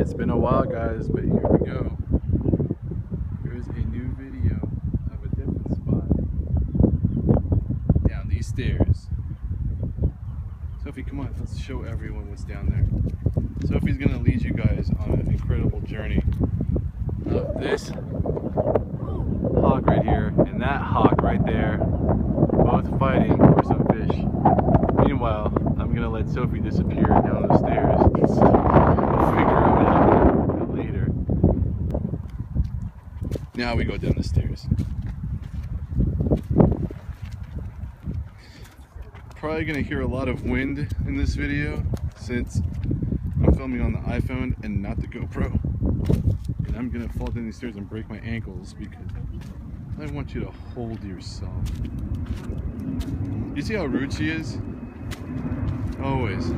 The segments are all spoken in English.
It's been a while, guys, but here we go. Here's a new video of a different spot. Down these stairs. Sophie, come on, let's show everyone what's down there. Sophie's gonna lead you guys on an incredible journey of this hawk right here and that hawk right there, both fighting for some fish. Meanwhile, I'm gonna let Sophie disappear down the stairs. We'll figure it out later. Now we go down the stairs. Probably gonna hear a lot of wind in this video since I'm filming on the iPhone and not the GoPro. And I'm gonna fall down these stairs and break my ankles because I want you to hold yourself. You see how rude she is? Always.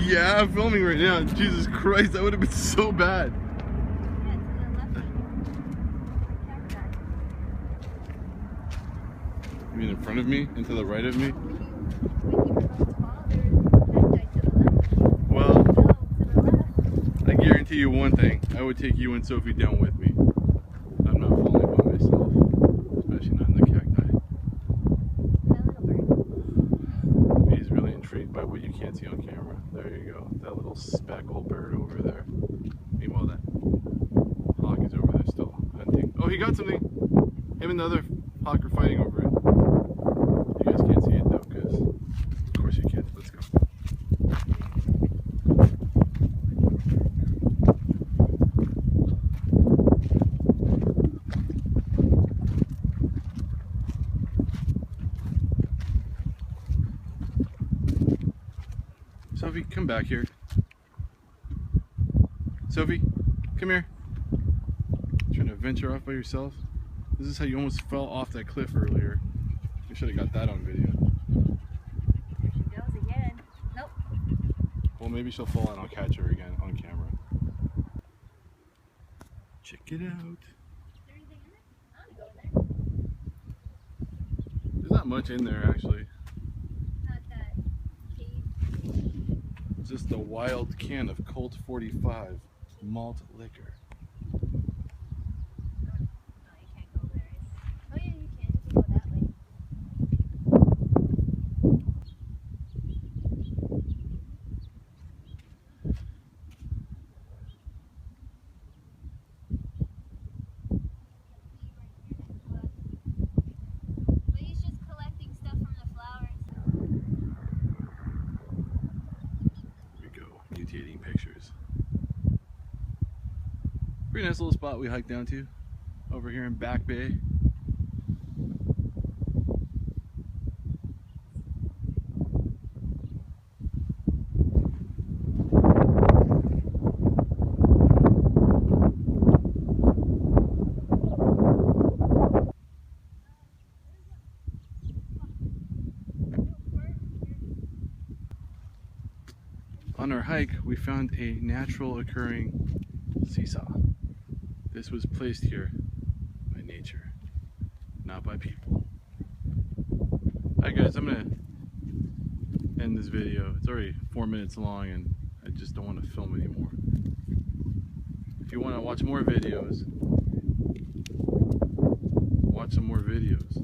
Yeah, I'm filming right now. Jesus Christ, that would have been so bad. You mean in front of me? And to the right of me? Well, I guarantee you one thing. I would take you and Sophie down with me. I'm not falling by myself. Especially not in the cacti. He's really intrigued by what you can't see on camera. There you go. That little speckled bird over there. Meanwhile, that hawk is over there still hunting. Oh, he got something! Him and the other hawk are fighting over it. You guys can't see it though, because of course you can't. Let's go. Sophie, come back here. Sophie, come here. Trying to venture off by yourself? This is how you almost fell off that cliff earlier. You should have got that on video. Here she goes again. Nope. Well, maybe she'll fall and I'll catch her again on camera. Check it out. Is there anything in there? I want to go in there. There's not much in there actually. Not that cave. It's just a wild can of Colt 45 malt liquor. Mutating pictures. Pretty nice little spot we hiked down to over here in Back Bay. On our hike, we found a natural occurring seesaw. This was placed here by nature, not by people. Alright guys, I'm gonna end this video. It's already 4 minutes long and I just don't want to film anymore. If you want to watch more videos, watch some more videos.